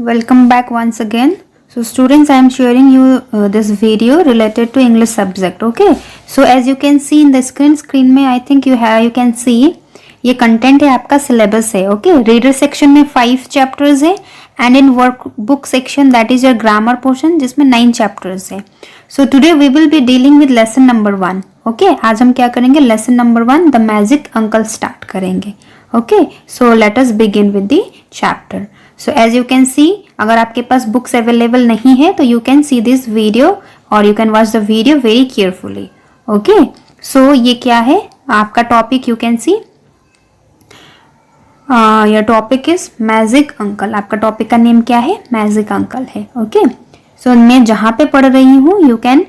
Welcome back once again. So students, I am sharing you this video related to English subject. Okay. So as you can see in the screen में I think you can see ये content है आपका syllabus है. Okay. Reader section में 5 chapters है and in workbook section that is your grammar portion जिसमें 9 chapters है. So today we will be dealing with lesson number 1. Okay. आज हम क्या करेंगे, lesson number 1 the magic uncle start करेंगे. Okay. So let us begin with the chapter. So as you can see, अगर आपके पास बुक्स अवेलेबल नहीं है तो you can see this video और you can watch the video very carefully. Okay. So ये क्या है आपका टॉपिक, you can see your topic is magic uncle. आपका टॉपिक का नेम क्या है, मैजिक अंकल है. ओके. सो मैं जहाँ पे पढ़ रही हूँ you can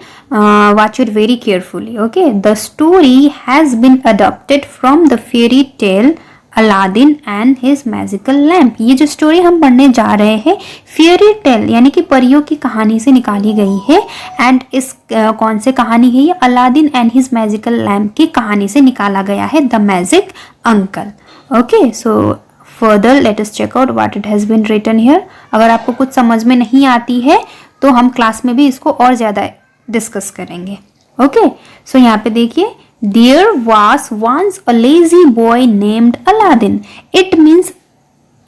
watch it very carefully. Okay. The story has been adopted from the fairy tale Aladdin and his magical lamp. ये जो स्टोरी हम पढ़ने जा रहे हैं फेरी टेल यानी कि परियों की कहानी से निकाली गई है. एंड इस कौन से कहानी है ये, Aladdin and his magical lamp की कहानी से निकाला गया है, the magic uncle. Okay. So further let us check out what it has been written here. अगर आपको कुछ समझ में नहीं आती है तो हम क्लास में भी इसको और ज़्यादा डिस्कस करेंगे. ओके. सो यहाँ पे देखिए, There was once a lazy boy named Aladdin. It means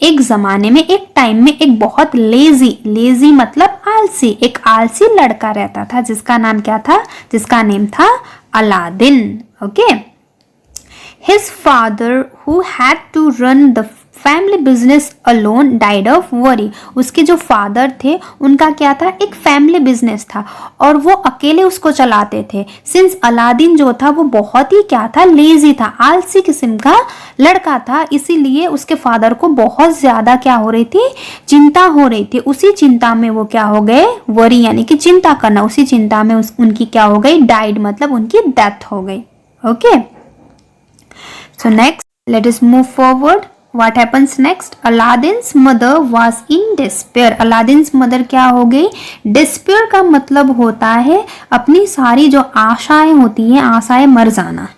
एक जमाने में, एक टाइम में एक बहुत लेजी मतलब आलसी, एक आलसी लड़का रहता था जिसका नाम क्या था, जिसका नेम था Aladdin. Okay. His father who had to run the family business alone died of worry. उसके जो फादर थे उनका क्या था, एक फैमिली बिजनेस था और वो अकेले उसको चलाते थे. सिंस अलादीन जो था वो बहुत ही क्या था, लेजी था, आलसी किस्म का लड़का था, इसीलिए उसके फादर को बहुत ज़्यादा क्या हो रही थी, चिंता हो रही थी. उसी चिंता में वो क्या हो गए, वरी यानी कि चिंता करना, उसी चिंता में उनकी क्या हो गई, डाइड मतलब उनकी डेथ हो गई. Okay. So next let us move forward. What happens next? Aladdin's mother was in despair. Aladdin's mother क्या हो गई, despair का मतलब होता है अपनी सारी जो आशाएं होती हैं, आशाएं मर जाना.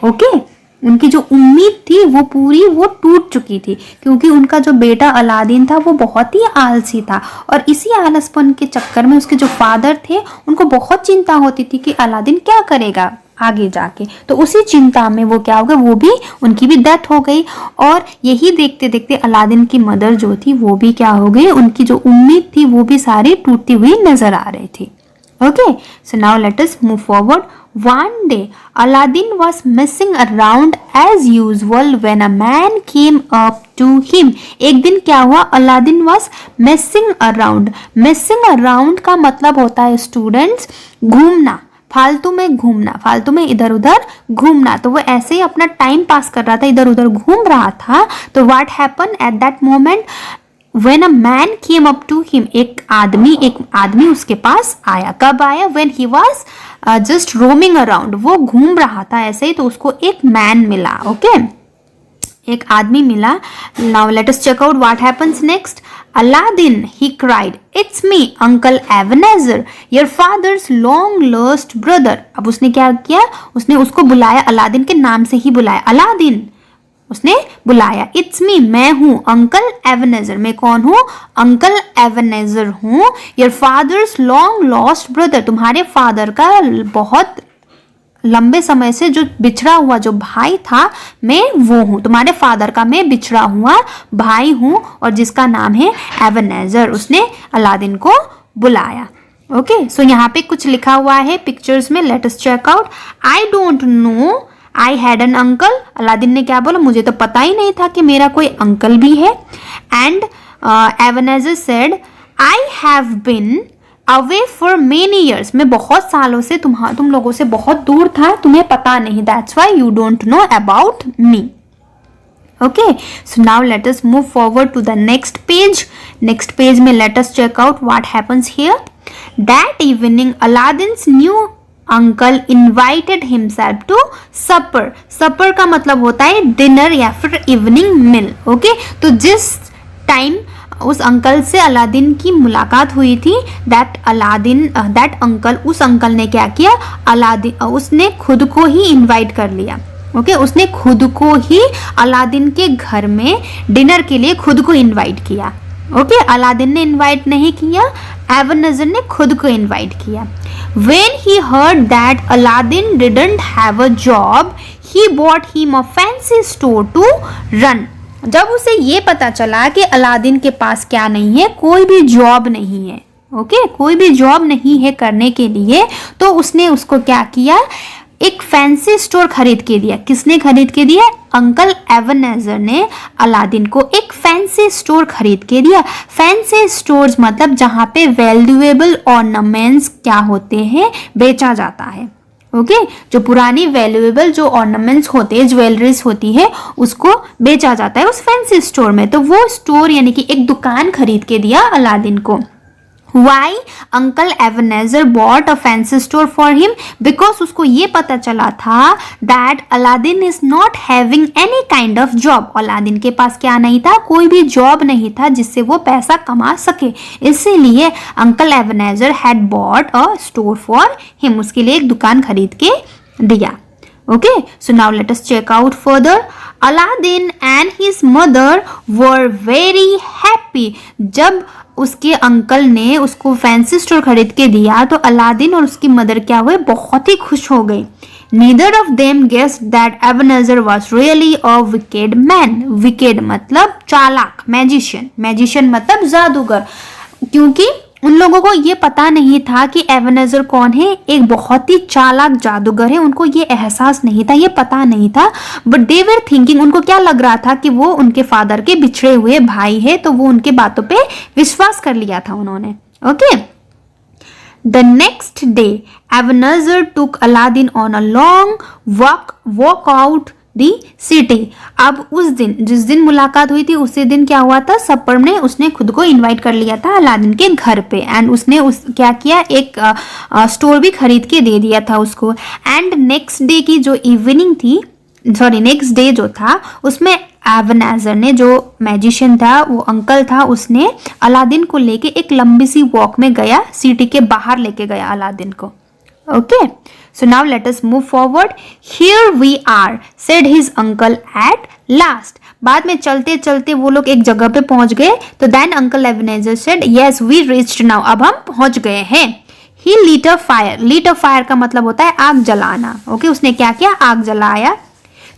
ओके. उनकी जो उम्मीद थी वो पूरी वो टूट चुकी थी क्योंकि उनका जो बेटा अलादीन था वो बहुत ही आलसी था और इसी आलसपन के चक्कर में उसके जो फादर थे उनको बहुत चिंता होती थी कि अलादीन क्या करेगा आगे जाके. तो उसी चिंता में वो क्या हो गया, वो भी उनकी भी डेथ हो गई और यही देखते देखते अलादीन की मदर जो थी वो भी क्या हो गई, उनकी जो उम्मीद थी वो भी सारी टूटती हुई नजर आ रही थी. Okay. So now let us move forward. One day, Aladdin was messing around as usual when a man came up to him. एक दिन क्या हुआ, Aladdin was messing around. Messing around का मतलब होता है स्टूडेंट्स घूमना, फालतू में घूमना, फालतू में इधर उधर घूमना. तो वो ऐसे ही अपना टाइम पास कर रहा था, इधर उधर घूम रहा था. तो what happen at that moment When a man came up to him, एक आदमी उसके पास आया. कब आया, when he was just roaming around, वो घूम रहा था ऐसे ही, तो उसको एक मैन मिला. ओके. एक आदमी मिला. Now let us check out what happens next. Aladdin, he cried, it's me, Uncle Ebenezer, your father's long lost brother. अब उसने क्या किया, उसने उसको बुलाया, अलादीन के नाम से ही बुलाया. अलादीन उसने बुलाया. इट्स मी, मैं हूँ, अंकल एबेनेजर, मैं कौन हूँ, अंकल एबेनेजर हूँ. Your fathers long lost brother, तुम्हारे फादर का बहुत लंबे समय से जो बिछड़ा हुआ जो भाई था मैं वो हूँ. तुम्हारे फादर का मैं बिछड़ा हुआ भाई हूँ और जिसका नाम है एबेनेजर. उसने अलादीन को बुलाया. ओके. सो यहाँ पे कुछ लिखा हुआ है पिक्चर्स में, let us check out. I don't know I had an uncle. Aladdin ने क्या बोला, मुझे तो पता ही नहीं था कि मेरा कोई अंकल भी है. And Ebenezer said, I have been away for many years, मैं बहुत सालों से तुम लोगों से बहुत दूर था, तुम्हें पता नहीं, that's why you don't know about me. Okay. So now let us move forward to the next page. Next page में let us check out what happens here. That evening Aladdin's new uncle invited himself to supper. Supper का मतलब होता है dinner या फिर evening मील. Okay. तो जिस time उस अंकल से अलादीन की मुलाकात हुई थी, दैट अंकल, उस अंकल ने क्या किया, अलादीन उसने खुद को ही इनवाइट कर लिया. ओके. उसने खुद को ही अलादीन के घर में डिनर के लिए खुद को इनवाइट किया. ओके, अलादीन ने इनवाइट नहीं किया, एबनेज़र ने खुद को इनवाइट किया। When he heard that Aladdin didn't have a job, he bought him a fancy store to run. जब उसे ये पता चला कि अलादीन के पास क्या नहीं है, कोई भी जॉब नहीं है, ओके, कोई भी जॉब नहीं है करने के लिए, तो उसने उसको क्या किया, एक फैंसी स्टोर खरीद के दिया। किसने खरीद के दिया? अंकल एबनेज़र ने अलादीन को एक फैंसी स्टोर खरीद के दिया। फैंसी स्टोर्स मतलब जहाँ पे वैल्यूएबल ऑर्नामेंट्स क्या होते हैं, बेचा जाता है। ओके, जो पुरानी वैल्यूएबल जो ऑर्नामेंट्स होते हैं, ज्वेलरीज होती है, उसको बेचा जाता है उस फैंसी स्टोर में। तो वो स्टोर यानी कि एक दुकान खरीद के दिया अलादीन को। Why Uncle Ebenezer bought a fancy store for him? Because उसको ये पता चला था that Aladdin is not having any kind of job. Aladdin के पास क्या नहीं था? कोई भी जॉब नहीं था जिससे वो पैसा कमा सके। इसीलिए Uncle Ebenezer had bought a store for him. उसके लिए एक दुकान खरीद के दिया। Okay, so now let us check out further. Aladdin and his mother were very happy. जब उसके अंकल ने उसको फैंसी स्टोर खरीद के दिया तो अलादीन और उसकी मदर क्या हुए, बहुत ही खुश हो गई। Neither of them guessed that Ebenezer was really a wicked man. Wicked मतलब चालाक, मैजिशियन, मैजिशियन मतलब जादूगर, क्योंकि उन लोगों को ये पता नहीं था कि एबनेज़र कौन है, एक बहुत ही चालाक जादूगर है। उनको ये एहसास नहीं था, ये पता नहीं था, बट दे वर थिंकिंग, उनको क्या लग रहा था कि वो उनके फादर के बिछड़े हुए भाई है, तो वो उनके बातों पे विश्वास कर लिया था उन्होंने। Okay, the next day Ebenezer took Aladdin on a long walk out the city. अब उस दिन, जिस दिन मुलाकात हुई थी उसी दिन क्या हुआ था, सपर में उसने खुद को इनवाइट कर लिया था अलादीन के घर पे, एंड उसने क्या किया, एक स्टोर भी खरीद के दे दिया था उसको। एंड नेक्स्ट डे की जो इवनिंग थी, सॉरी नेक्स्ट डे जो था, उसमें एबनेज़र ने, जो मैजिशियन था, वो अंकल था, उसने अलादीन को लेके एक लंबी सी वॉक में गया, सिटी के बाहर लेके गया अलादीन को। Okay, so now let us move forward. Here we are, said his uncle at last. बाद में चलते चलते वो लोग एक जगह पे पहुंच गए, तो then Uncle Ebenezer said, yes, we reached now. अब हम पहुंच गए हैं। He lit a fire. Lit a fire का मतलब होता है आग जलाना। Okay, उसने क्या किया, आग जलाया।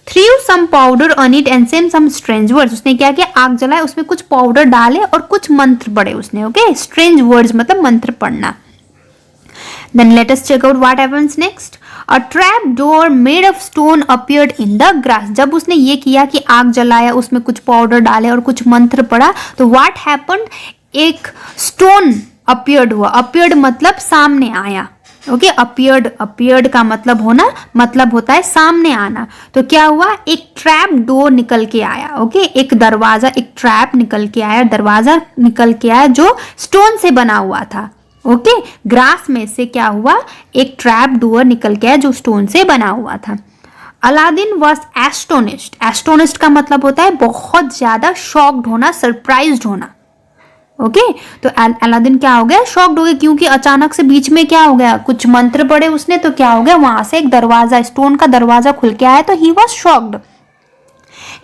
Threw some powder on it and said some strange words. उसने क्या किया, आग जलाया, उसमें कुछ पाउडर डाले और कुछ मंत्र पढ़े उसने। Okay, strange words मतलब मंत्र पढ़ना। Then let us check out what happens next. A trap door made of stone appeared in the grass. जब उसने ये किया कि आग जलाया, उसमें कुछ पाउडर डाले और कुछ मंत्र पढ़ा, तो what happened, एक स्टोन appeared हुआ। appeared मतलब सामने आया। ओके, appeared का मतलब होता है सामने आना। तो क्या हुआ, एक ट्रैप डोर निकल के आया। ओके, एक दरवाजा, एक ट्रैप निकल के आया, दरवाजा निकल के आया जो स्टोन से बना हुआ था। ओके, ग्रास में से क्या हुआ, एक ट्रैप डोर निकल के आया जो स्टोन से बना हुआ था। Aladdin was astonished. एस्टोनिश्ड का मतलब होता है बहुत ज्यादा शॉक्ड होना, सरप्राइज्ड होना। ओके, तो अलादीन क्या हो गया, शॉक्ड हो गया, क्योंकि अचानक से बीच में क्या हो गया, कुछ मंत्र पढ़े उसने, तो क्या हो गया, वहां से एक दरवाजा, स्टोन का दरवाजा खुल के आया, तो he was shocked.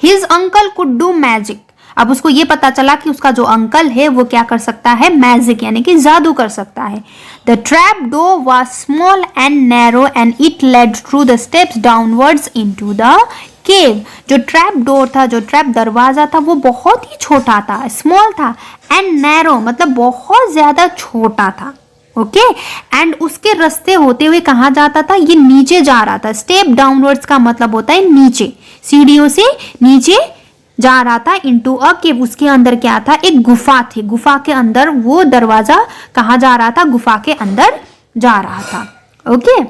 His uncle could do magic. अब उसको ये पता चला कि उसका जो अंकल है वो क्या कर सकता है, मैजिक यानी कि जादू कर सकता है। The trap door was small and narrow and it led through the steps downwards into the cave. जो ट्रैप डोर था, जो ट्रैप दरवाजा था, वो बहुत ही छोटा था, स्मॉल था, एंड नैरो मतलब बहुत ज्यादा छोटा था। ओके, एंड उसके रास्ते होते हुए कहाँ जाता था, ये नीचे जा रहा था। स्टेप डाउनवर्ड्स का मतलब होता है नीचे, सीढ़ियों से नीचे जा रहा था। इनटू अ केव, उसके अंदर क्या था, एक गुफा थी, गुफा के अंदर वो दरवाजा कहाँ जा रहा था, गुफा के अंदर जा रहा था। Okay,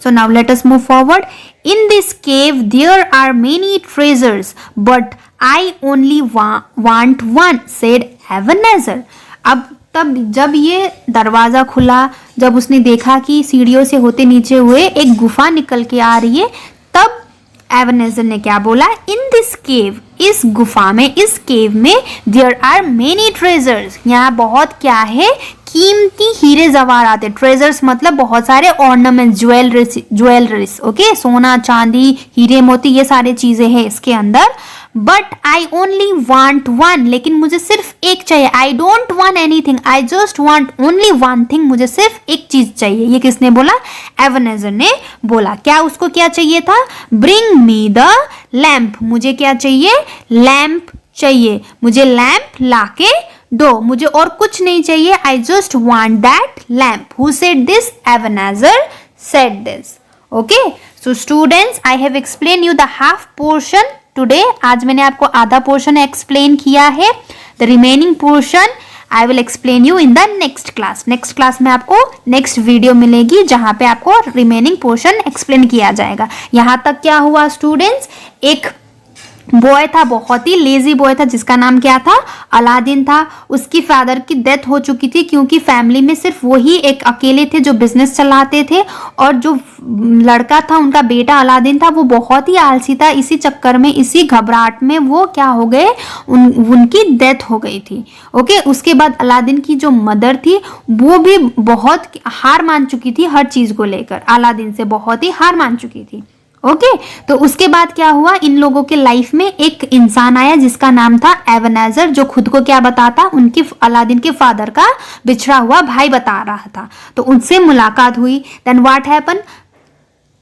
so now let us move forward. In this cave there are many treasures but I only want one, said Ebenezer. अब तब जब ये दरवाजा खुला, जब उसने देखा कि सीढ़ियों से होते नीचे हुए एक गुफा निकल के आ रही है, तब एबनेज़र ने क्या बोला, इन दिस केव, इस गुफा में, इस केव में देयर आर मेनी ट्रेजर्स, यहाँ बहुत क्या है, कीमती हीरे जवाहरात है। ट्रेजर्स मतलब बहुत सारे ऑर्नामेंट्स, ज्वेलरीज, ओके, सोना चांदी हीरे मोती ये सारे चीजें हैं इसके अंदर। But I only want one, लेकिन मुझे सिर्फ एक चाहिए। I don't want anything, I just want only one thing, मुझे सिर्फ एक चीज चाहिए। ये किसने बोला? एबनेजर ने बोला। क्या उसको क्या चाहिए था? ब्रिंग मी द लैम्प, मुझे क्या चाहिए? लैम्प चाहिए, मुझे लैम्प लाके दो, मुझे और कुछ नहीं चाहिए। I just want that lamp. Who said this? Ebenezer said this. Okay, so students, I have explain you the half portion today. आज मैंने आपको आधा पोर्शन एक्सप्लेन किया है। The remaining portion I will explain you in the next class. Next class में आपको next video मिलेगी जहां पे आपको रिमेनिंग पोर्शन एक्सप्लेन किया जाएगा। यहां तक क्या हुआ स्टूडेंट्स? एक बॉय था, बहुत ही लेजी बॉय था, जिसका नाम क्या था? अलादीन था। उसकी फादर की डेथ हो चुकी थी क्योंकि फैमिली में सिर्फ वही एक अकेले थे जो बिजनेस चलाते थे, और जो लड़का था उनका बेटा अलादीन था वो बहुत ही आलसी था। इसी चक्कर में, इसी घबराहट में वो क्या हो गए, उनकी डेथ हो गई थी। ओके, उसके बाद अलादीन की जो मदर थी वो भी बहुत हार मान चुकी थी, हर चीज को लेकर अलादीन से बहुत ही हार मान चुकी थी। ओके, तो उसके बाद क्या हुआ, इन लोगों के लाइफ में एक इंसान आया जिसका नाम था एबनेजर, जो खुद को क्या बताता? उनकी अलादीन के फादर का बिछड़ा हुआ भाई बता रहा था। तो उनसे मुलाकात हुई। Then what happen?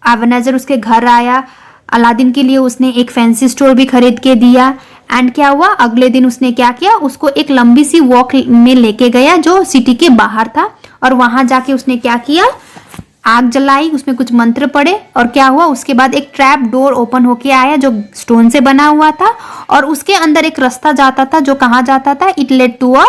एबनेजर उसके घर आया, अलादीन के लिए उसने एक फैंसी स्टोर भी खरीद के दिया। एंड क्या हुआ, अगले दिन उसने क्या किया, उसको एक लंबी सी वॉक में लेके गया जो सिटी के बाहर था, और वहां जाके उसने क्या किया, आग जलाई, उसमें कुछ मंत्र पड़े, और क्या हुआ, उसके बाद एक ट्रैप डोर ओपन होके आया जो स्टोन से बना हुआ था, और उसके अंदर एक रास्ता जाता था जो कहाँ जाता था? इट लेड टू अ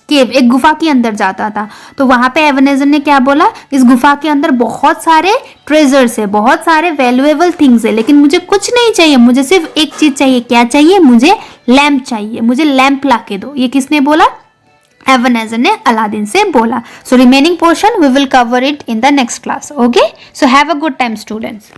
केव, एक गुफा के अंदर जाता था। तो वहां पे एबनेजर ने क्या बोला, इस गुफा के अंदर बहुत सारे ट्रेजर्स है, बहुत सारे वैल्यूएबल थिंग्स है, लेकिन मुझे कुछ नहीं चाहिए, मुझे सिर्फ एक चीज चाहिए। क्या चाहिए? मुझे लैम्प चाहिए, मुझे लैम्प ला के दो। ये किसने बोला? एबनेजर ने अलादीन से बोला। So remaining portion we will cover it in the next class. Okay, so have a good time students.